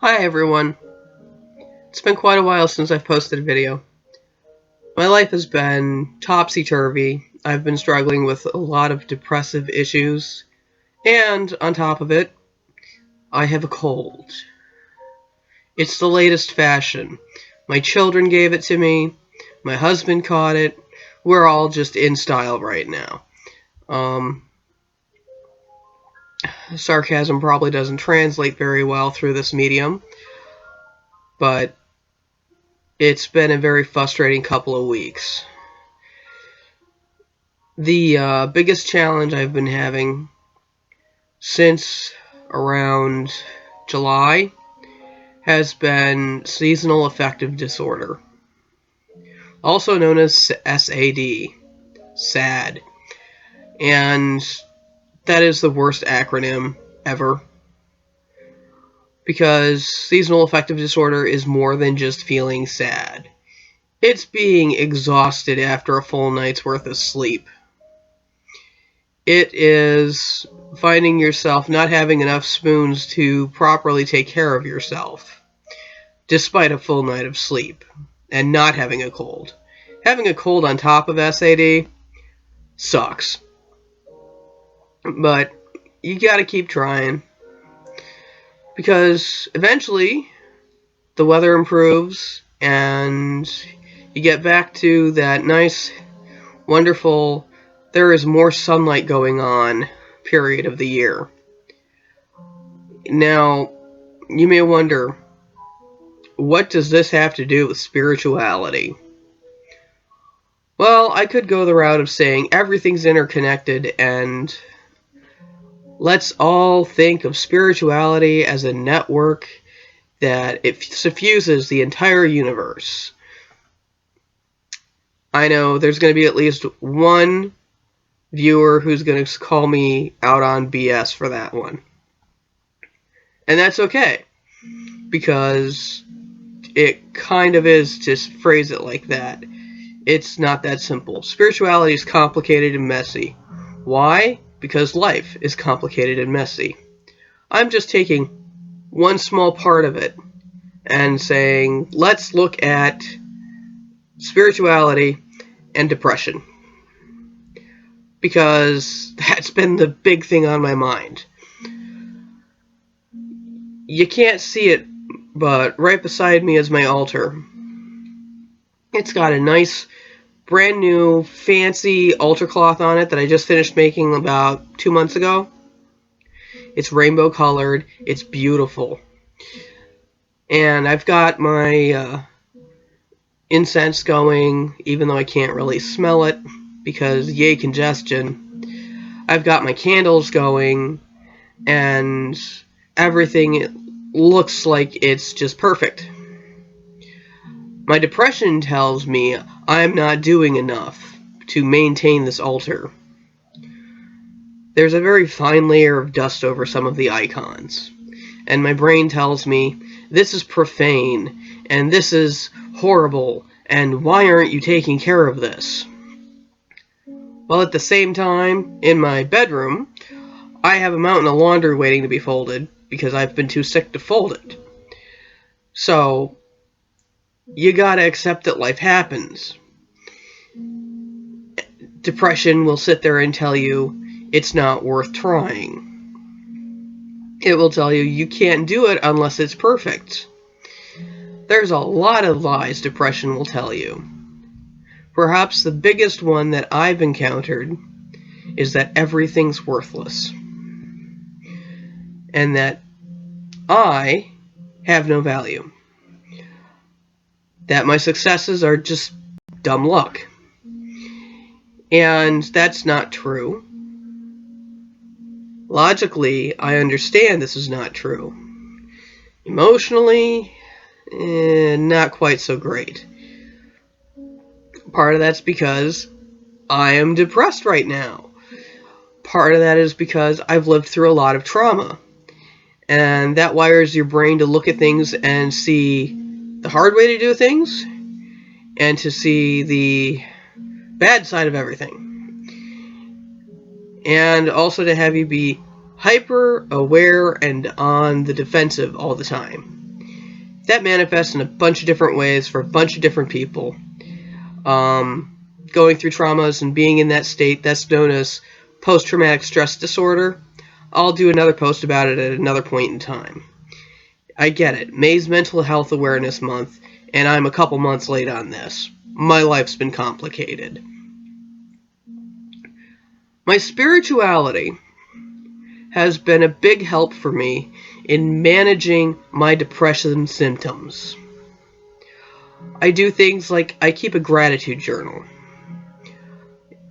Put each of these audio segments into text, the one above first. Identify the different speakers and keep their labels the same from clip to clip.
Speaker 1: Hi everyone. It's been quite a while since I've posted a video. My life has been topsy-turvy. I've been struggling with a lot of depressive issues, and on top of it, I have a cold. It's the latest fashion. My children gave it to me, my husband caught it, we're all just in style right now. Sarcasm probably doesn't translate very well through this medium, but it's been a very frustrating couple of weeks. The biggest challenge I've been having since around July has been Seasonal Affective Disorder, also known as SAD, SAD. And that is the worst acronym ever, because Seasonal Affective Disorder is more than just feeling sad. It's being exhausted after a full night's worth of sleep. It is finding yourself not having enough spoons to properly take care of yourself, despite a full night of sleep, and not having a cold. Having a cold on top of SAD sucks. But you gotta keep trying, because eventually the weather improves and you get back to that nice, wonderful, there is more sunlight going on period of the year. Now, you may wonder, what does this have to do with spirituality? Well, I could go the route of saying everything's interconnected, and let's all think of spirituality as a network that it suffuses the entire universe. I know there's going to be at least one viewer who's going to call me out on BS for that one. And that's okay, because it kind of is to phrase it like that. It's not that simple. Spirituality is complicated and messy. Why? Because life is complicated and messy. I'm just taking one small part of it and saying, let's look at spirituality and depression, because that's been the big thing on my mind. You can't see it, but right beside me is my altar. It's got a nice, brand new, fancy altar cloth on it that I just finished making about 2 months ago. It's rainbow colored. It's beautiful. And I've got my incense going, even though I can't really smell it, because yay congestion. I've got my candles going, and everything looks like it's just perfect. My depression tells me I'm not doing enough to maintain this altar. There's a very fine layer of dust over some of the icons, and my brain tells me this is profane, and this is horrible, and why aren't you taking care of this? Well, at the same time, in my bedroom, I have a mountain of laundry waiting to be folded, because I've been too sick to fold it. So, you gotta accept that life happens. Depression will sit there and tell you it's not worth trying. It will tell you you can't do it unless it's perfect. There's a lot of lies depression will tell you. Perhaps the biggest one that I've encountered is that everything's worthless, and that I have no value, that my successes are just dumb luck. And that's not true. Logically, I understand this is not true. Emotionally, not quite so great. Part of that's because I am depressed right now. Part of that is because I've lived through a lot of trauma. And that wires your brain to look at things and see the hard way to do things, and to see the bad side of everything. And also to have you be hyper aware and on the defensive all the time. that manifests in a bunch of different ways for a bunch of different people. Going through traumas and being in that state, that's known as post-traumatic stress disorder. I'll do another post about it at another point in time. I get it. May's Mental Health Awareness Month, and I'm a couple months late on this. My life's been complicated. My spirituality has been a big help for me in managing my depression symptoms. I do things like I keep a gratitude journal.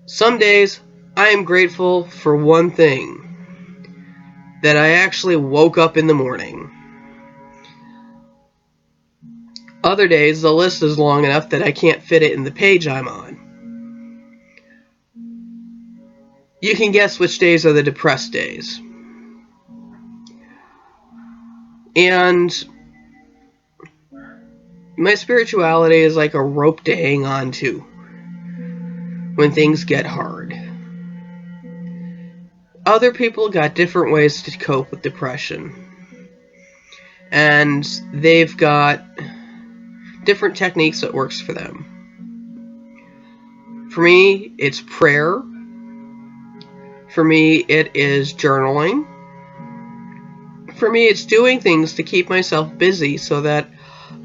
Speaker 1: Some days I am grateful for one thing, that I actually woke up in the morning. Other days the list is long enough that I can't fit it in the page I'm on. You can guess which days are the depressed days. And my spirituality is like a rope to hang on to when things get hard. Other people got different ways to cope with depression. And they've got different techniques that works for them. For me, it's prayer. For me, it is journaling. For me, it's doing things to keep myself busy so that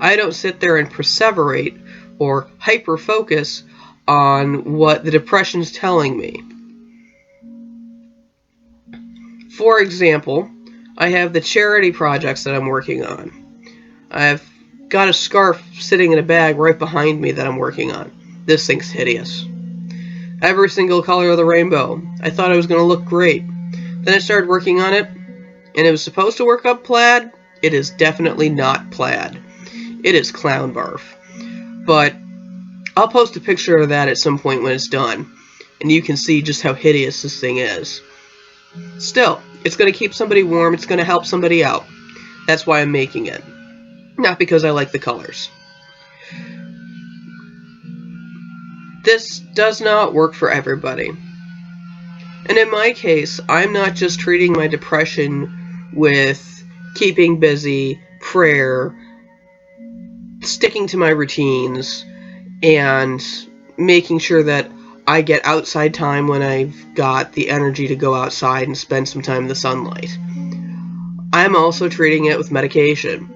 Speaker 1: I don't sit there and perseverate or hyper-focus on what the depression's telling me. For example, I have the charity projects that I'm working on. I've got a scarf sitting in a bag right behind me that I'm working on. This thing's hideous. Every single color of the rainbow. I thought it was going to look great. Then I started working on it, and it was supposed to work up plaid. It is definitely not plaid. It is clown barf. But I'll post a picture of that at some point when it's done, and you can see just how hideous this thing is. Still, it's going to keep somebody warm. It's going to help somebody out. That's why I'm making it. Not because I like the colors. This does not work for everybody. And in my case, I'm not just treating my depression with keeping busy, prayer, sticking to my routines, and making sure that I get outside time when I've got the energy to go outside and spend some time in the sunlight. I'm also treating it with medication.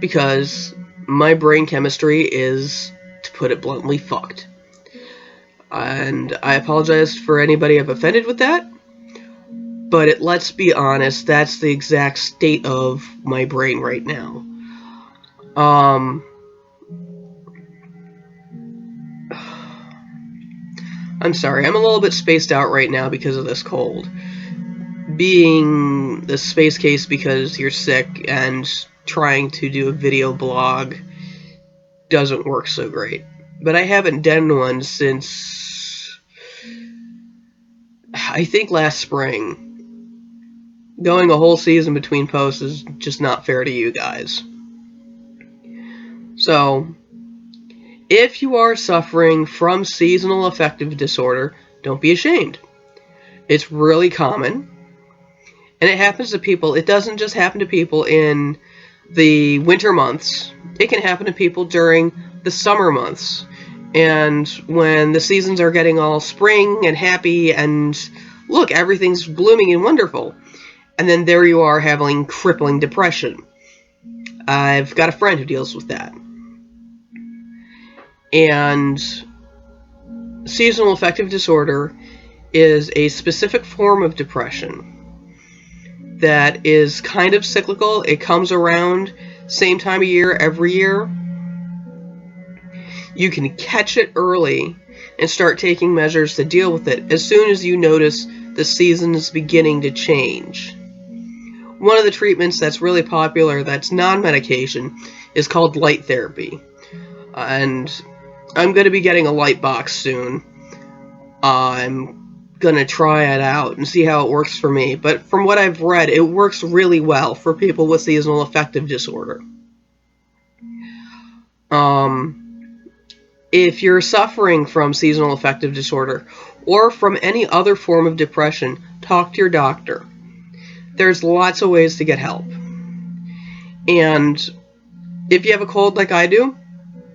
Speaker 1: Because my brain chemistry is, to put it bluntly, fucked. And I apologize for anybody I've offended with that. But let's be honest, that's the exact state of my brain right now. I'm sorry, I'm a little bit spaced out right now because of this cold. Being the space case because you're sick and trying to do a video blog doesn't work so great. But I haven't done one since, I think, last spring. Going a whole season between posts is just not fair to you guys. So, if you are suffering from seasonal affective disorder, don't be ashamed. It's really common. And it happens to people. It doesn't just happen to people in the winter months. It can happen to people during the summer months. And when the seasons are getting all spring and happy and look, everything's blooming and wonderful. And then there you are having crippling depression. I've got a friend who deals with that. And seasonal affective disorder is a specific form of depression that is kind of cyclical. It comes around same time of year every year. You can catch it early and start taking measures to deal with it as soon as you notice the season is beginning to change. One of the treatments that's really popular that's non-medication is called light therapy. And I'm going to be getting a light box soon. I'm going to try it out and see how it works for me. But from what I've read, it works really well for people with seasonal affective disorder. If you're suffering from seasonal affective disorder or from any other form of depression, talk to your doctor. There's lots of ways to get help. And if you have a cold like I do,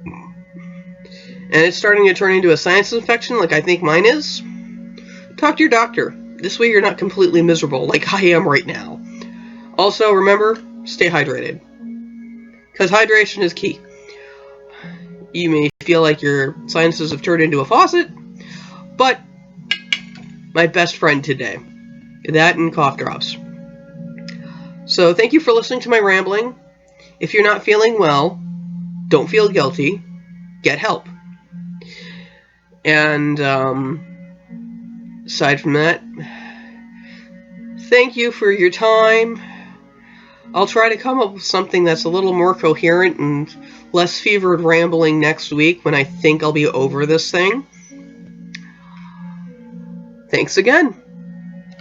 Speaker 1: and it's starting to turn into a sinus infection like I think mine is, talk to your doctor. This way you're not completely miserable like I am right now. Also, remember, stay hydrated. Because hydration is key. You may feel like your sinuses have turned into a faucet, but my best friend today. That and cough drops. So thank you for listening to my rambling. If you're not feeling well, don't feel guilty. Get help. And aside from that, thank you for your time. I'll try to come up with something that's a little more coherent and less fevered rambling next week when I think I'll be over this thing. Thanks again.